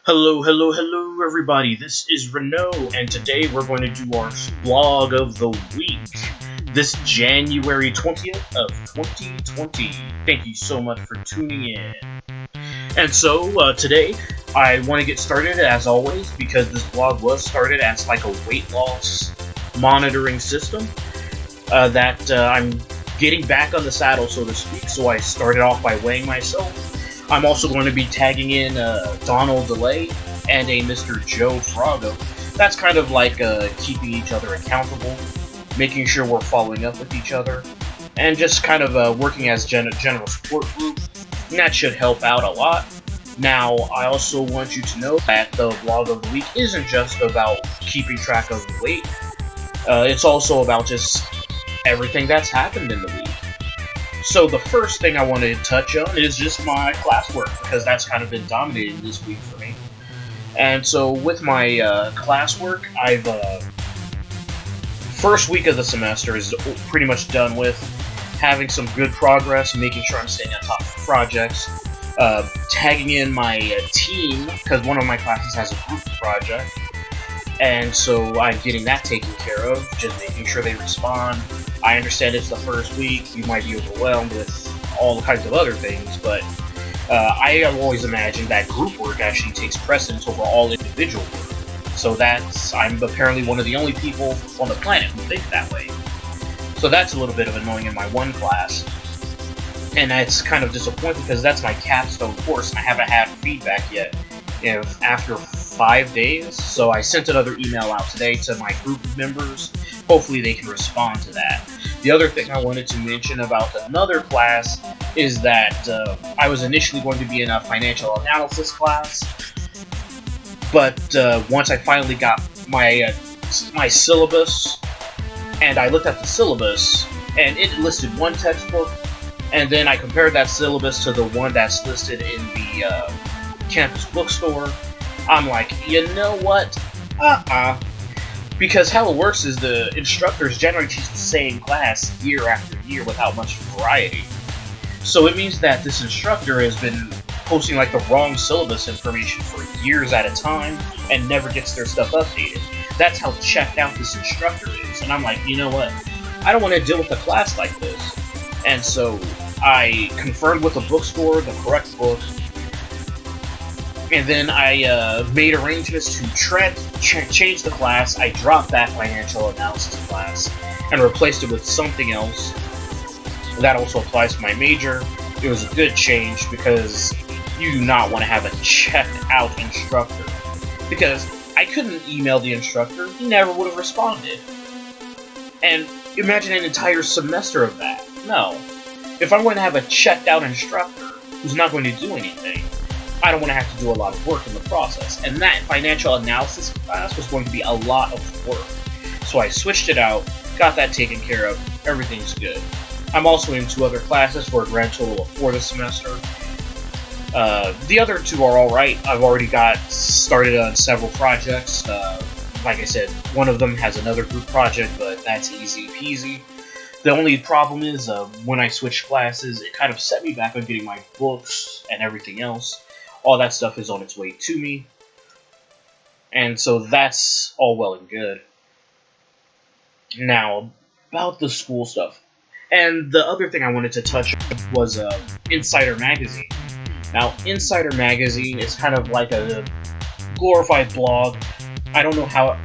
Hello, everybody. This is Renault, and today we're going to do our vlog of the week. This January 20th of 2020. Thank you so much for tuning in. And so, today, I want to get started, as always, because this vlog was started as like a weight loss monitoring system that I'm getting back on the saddle, so to speak. So I started off by weighing myself. I'm also going to be tagging in Donald DeLay and a Mr. Joe Frago. That's kind of like keeping each other accountable, making sure we're following up with each other, and just kind of working as general support group. And that should help out a lot. Now, I also want you to know that the vlog of the week isn't just about keeping track of the weight. It's also about just everything that's happened in the week. So the first thing I wanted to touch on is just my classwork, because that's kind of been dominating this week for me. And so with my classwork, I've first week of the semester is pretty much done with, having some good progress, making sure I'm staying on top of projects, tagging in my team, because one of my classes has a group project, and so I'm getting that taken care of, just making sure they respond. I understand it's the first week, you might be overwhelmed with all kinds of other things, but I have always imagined that group work actually takes precedence over all individual work. So I'm apparently one of the only people on the planet who think that way. So that's a little bit of annoying in my one class. And that's kind of disappointing because that's my capstone course and I haven't had feedback yet after 5 days. So I sent another email out today to my group members. Hopefully they can respond to that. The other thing I wanted to mention about another class is that I was initially going to be in a financial analysis class, but once I finally got my syllabus, and I looked at the syllabus, and it listed one textbook, and then I compared that syllabus to the one that's listed in the campus bookstore. I'm like, you know what? Because how it works is the instructors generally teach the same class year after year without much variety. So it means that this instructor has been posting like the wrong syllabus information for years at a time and never gets their stuff updated. That's how checked out this instructor is. And I'm like, you know what? I don't want to deal with a class like this. And so I confirmed with the bookstore the correct book. And then I made arrangements to change the class. I dropped that financial analysis class and replaced it with something else. That also applies to my major. It was a good change because you do not want to have a checked out instructor. Because I couldn't email the instructor, he never would have responded. And imagine an entire semester of that. No. If I'm going to have a checked out instructor who's not going to do anything, I don't want to have to do a lot of work in the process, and that financial analysis class was going to be a lot of work. So I switched it out, got that taken care of, everything's good. I'm also in 2 other classes for a grand total of 4 this semester. The other 2 are alright. I've already got started on several projects. Like I said, one of them has another group project, but that's easy peasy. The only problem is, when I switched classes, it kind of set me back on getting my books and everything else. All that stuff is on its way to me. And so that's all well and good. Now, about the school stuff. And the other thing I wanted to touch on was Inciter magazine. Now, Inciter magazine is kind of like a glorified blog. I don't know how,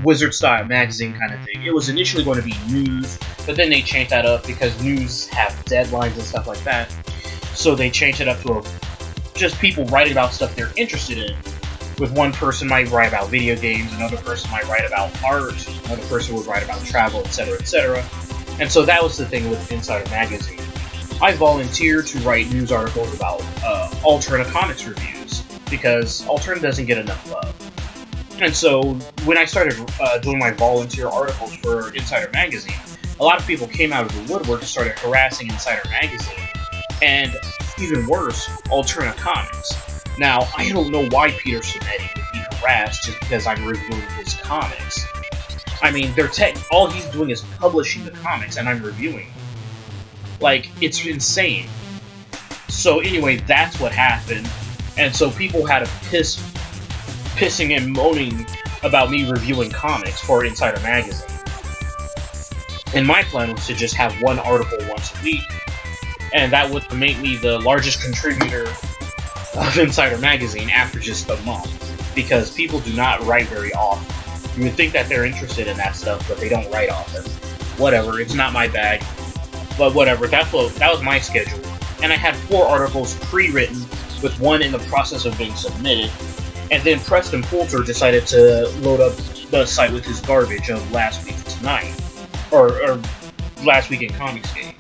Wizard Style magazine kind of thing. It was initially going to be news, but then they changed that up because news have deadlines and stuff like that. So they changed it up to just people writing about stuff they're interested in. With one person might write about video games, another person might write about art, another person would write about travel, etc., etc. And so that was the thing with Inciter magazine. I volunteered to write news articles about alternate comics reviews, because alternate doesn't get enough love. And so when I started doing my volunteer articles for Inciter magazine, a lot of people came out of the woodwork and started harassing Inciter magazine. And even worse, alternate comics. Now, I don't know why Peter Sinetti would be harassed just because I'm reviewing his comics. I mean, all he's doing is publishing the comics, and I'm reviewing. Like, it's insane. So anyway, that's what happened. And so people had a pissing and moaning about me reviewing comics for Inciter magazine. And my plan was to just have one article once a week, and that would make me the largest contributor of Inciter magazine after just a month, because people do not write very often. You would think that they're interested in that stuff, but they don't write often. Whatever, it's not my bag, but whatever, that was my schedule. And I had 4 articles pre-written, with 1 in the process of being submitted, and then Preston Poulter decided to load up the site with his garbage of last week tonight, or last week in Comicsgate.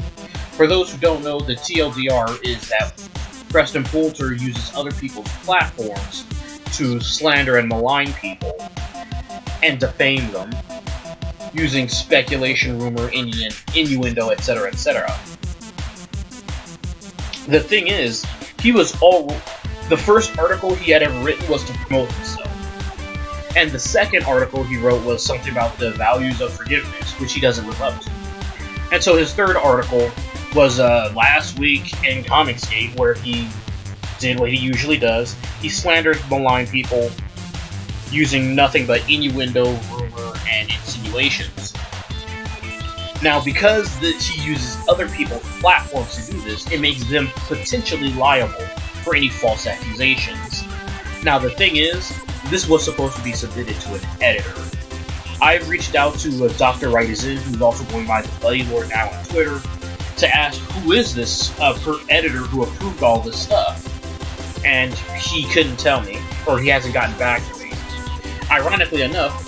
For those who don't know, the TLDR is that Preston Poulter uses other people's platforms to slander and malign people, and defame them, using speculation, rumor, innuendo, etc., etc. The thing is, the first article he had ever written was to promote himself. And the second article he wrote was something about the values of forgiveness, which he doesn't live up to. And so his third article was last week in Comicsgate, where he did what he usually does. He slandered, maligned people, using nothing but innuendo, rumor, and insinuations. Now, because he uses other people's platforms to do this, it makes them potentially liable for any false accusations. Now, the thing is, this was supposed to be submitted to an editor. I've reached out to Dr. Wright is in, who's also going by the Buddy Lord now on Twitter, to ask who is this editor who approved all this stuff. And he couldn't tell me, or he hasn't gotten back to me. Ironically enough,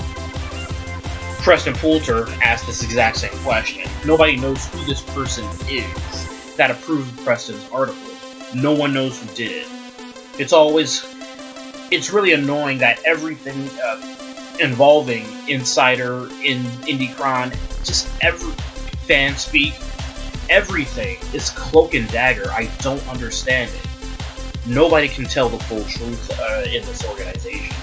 Preston Poulter asked this exact same question. Nobody knows who this person is that approved Preston's article. No one knows who did it. It's really annoying that everything involving Inciter, IndieCron, just every fan speak, everything is cloak and dagger. I don't understand it. Nobody can tell the full truth in this organization.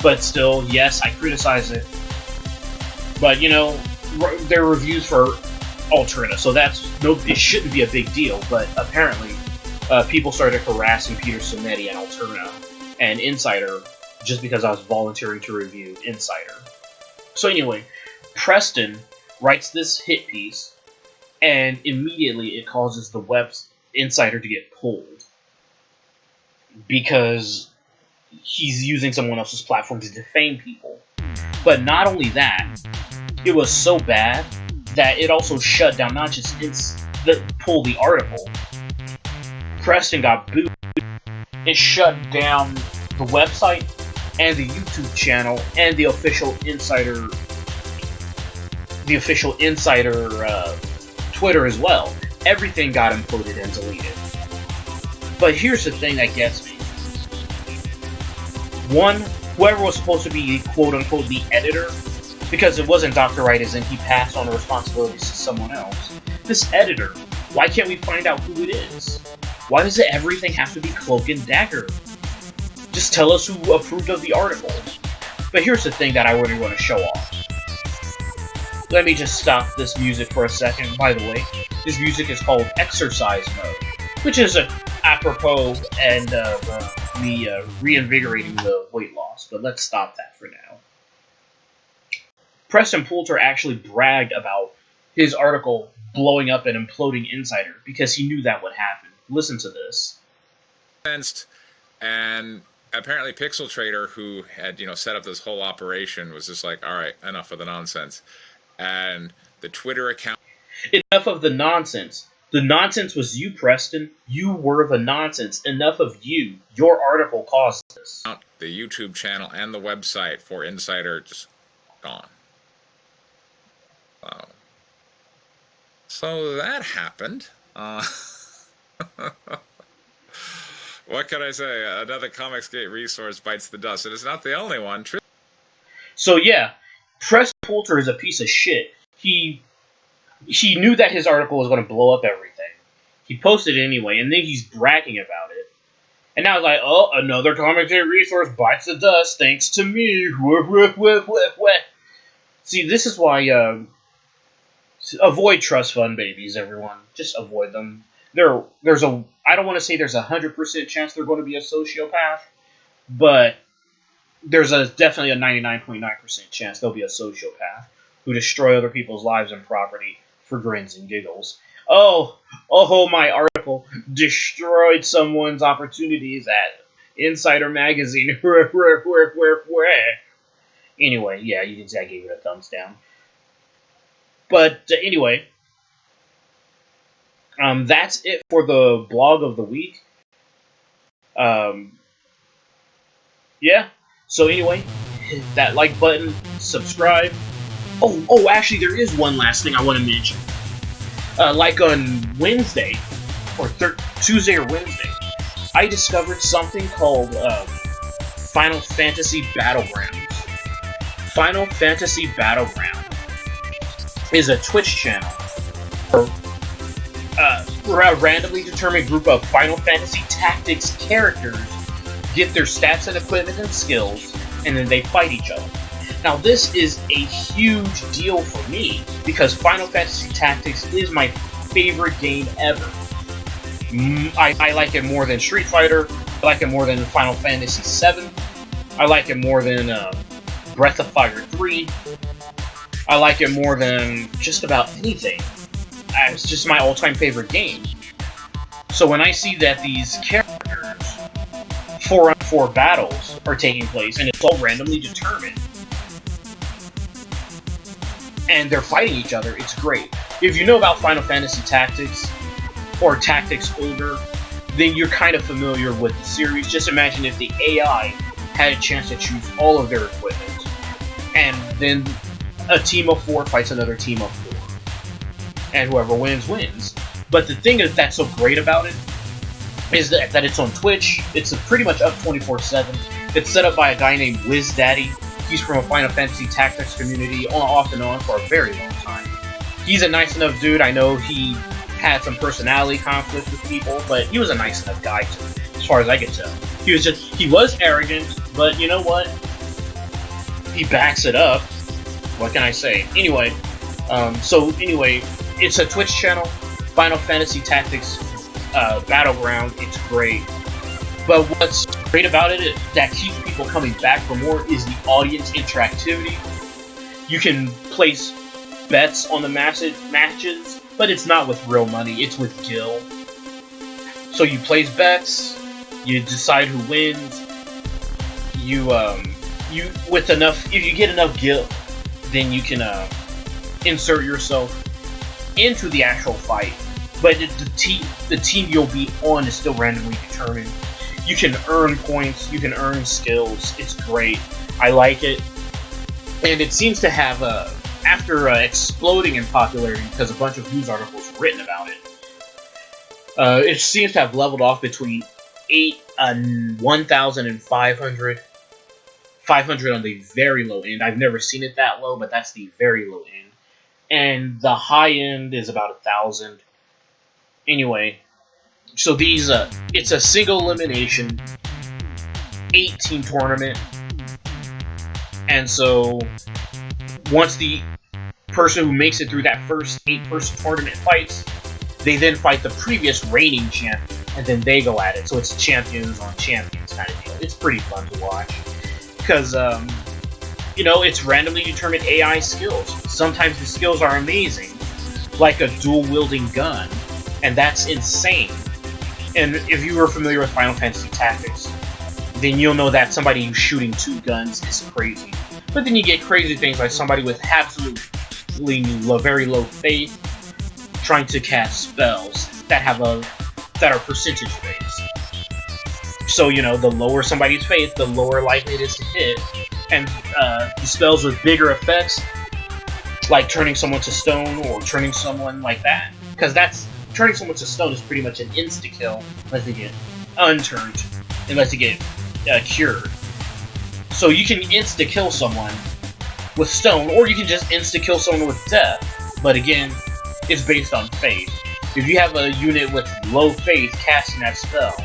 But still, yes, I criticize it. But, you know, they're reviews for Alterna, so it shouldn't be a big deal. But apparently, people started harassing Peter Simetti and Alterna and Inciter just because I was volunteering to review Inciter. So anyway, Preston writes this hit piece, and immediately it causes the Inciter to get pulled, because he's using someone else's platform to defame people. But not only that, it was so bad that it also shut down not just pull the article. Preston got booted. It shut down the website and the YouTube channel and the official Inciter Twitter as well. Everything got imploded and deleted. But here's the thing that gets me. One, whoever was supposed to be quote-unquote the editor, because it wasn't Dr. Wright as in he passed on the responsibilities to someone else. This editor, why can't we find out who it is? Why does everything have to be cloak and dagger? Just tell us who approved of the article. But here's the thing that I really want to show off. Let me just stop this music for a second. By the way, this music is called Exercise Mode, which is apropos and me reinvigorating the weight loss. But let's stop that for now. Preston Poulter actually bragged about his article blowing up and imploding Inciter because he knew that would happen. Listen to this. And apparently Pixel Trader, who had, set up this whole operation, was just like, all right, enough of the nonsense. And the Twitter account... Enough of the nonsense. The nonsense was you, Preston. You were the nonsense. Enough of you. Your article caused this. The YouTube channel and the website for Inciter just gone. So that happened. What can I say? Another Comicsgate resource bites the dust. And it's not the only one. So yeah, Preston Poulter is a piece of shit. He knew that his article was going to blow up everything. He posted it anyway, and then he's bragging about it. And now it's like, oh, another Comicsgate resource bites the dust thanks to me. See, this is why... avoid trust fund babies, everyone. Just avoid them. I don't want to say there's 100% chance they're going to be a sociopath, but there's definitely a 99.9% chance there'll be a sociopath who destroy other people's lives and property for grins and giggles. Oh, my article destroyed someone's opportunities at Inciter magazine. Anyway, yeah, you can see I gave it a thumbs down. But anyway, that's it for the blog of the week. Yeah. So anyway, hit that like button, subscribe. Oh, actually, there is one last thing I want to mention. Like on Wednesday, or Tuesday or Wednesday, I discovered something called Final Fantasy Battlegrounds. Final Fantasy Battleground is a Twitch channel where a randomly determined group of Final Fantasy Tactics characters get their stats and equipment and skills, and then they fight each other. Now, this is a huge deal for me, because Final Fantasy Tactics is my favorite game ever. I like it more than Street Fighter, I like it more than Final Fantasy VII, I like it more than Breath of Fire 3, I like it more than just about anything. It's just my all-time favorite game. So when I see that these characters, 4-on-4 battles are taking place, and it's all randomly determined, and they're fighting each other, it's great. If you know about Final Fantasy Tactics, or Tactics older, then you're kind of familiar with the series. Just imagine if the AI had a chance to choose all of their equipment, and then a team of 4 fights another team of 4. And whoever wins, wins. But the thing that's so great about it is that it's on Twitch. It's pretty much up 24/7. It's set up by a guy named WizDaddy. He's from a Final Fantasy Tactics community, off and on for a very long time. He's a nice enough dude. I know he had some personality conflicts with people, but he was a nice enough guy, as far as I can tell. He was arrogant, but you know what? He backs it up. What can I say? Anyway, it's a Twitch channel, Final Fantasy Tactics Battleground. It's great. But what's great about it that keeps people coming back for more is the audience interactivity. You can place bets on the matches, but it's not with real money, it's with gil. So you place bets, you decide who wins, if you get enough gil, then you can insert yourself into the actual fight. But the team you'll be on is still randomly determined. You can earn points, you can earn skills. It's great. I like it. And it seems to have, after exploding in popularity because a bunch of news articles were written about it seems to have leveled off between 1,000 and 500. 500 on the very low end. I've never seen it that low, but that's the very low end. And the high end is about 1,000. Anyway, so it's a single elimination 8-team tournament. And so once the person who makes it through that first 8-person tournament fights, they then fight the previous reigning champion, and then they go at it. So it's champions on champions kind of deal. It's pretty fun to watch. Because, it's randomly determined AI skills. Sometimes the skills are amazing, like a dual-wielding gun, and that's insane. And if you were familiar with Final Fantasy Tactics, then you'll know that somebody who's shooting 2 guns is crazy. But then you get crazy things like somebody with absolutely very low faith trying to cast spells that are percentage-based. So, the lower somebody's faith, the lower likely it is to hit. And the spells with bigger effects, like turning someone to stone or turning someone like that. Because turning someone to stone is pretty much an insta-kill unless they get unturned, unless they get cured. So you can insta-kill someone with stone, or you can just insta-kill someone with death. But again, it's based on faith. If you have a unit with low faith casting that spell,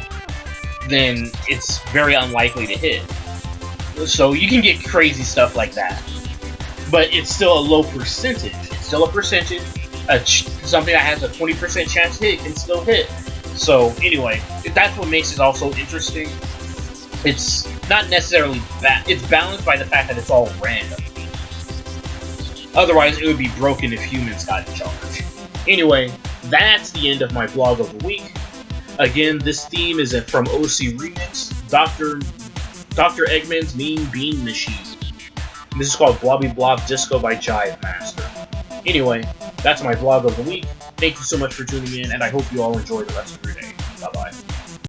then it's very unlikely to hit. So you can get crazy stuff like that. But it's still a low percentage. It's still a percentage. Something that has a 20% chance to hit can still hit. So anyway, that's what makes it also interesting. It's not necessarily it's balanced by the fact that it's all random. Otherwise, it would be broken if humans got in charge. Anyway, that's the end of my vlog of the week. Again, this theme is from OC Remix, Dr. Eggman's Mean Bean Machine. This is called Blobby Blob Disco by Jive Master. Anyway, that's my vlog of the week. Thank you so much for tuning in, and I hope you all enjoy the rest of your day. Bye-bye.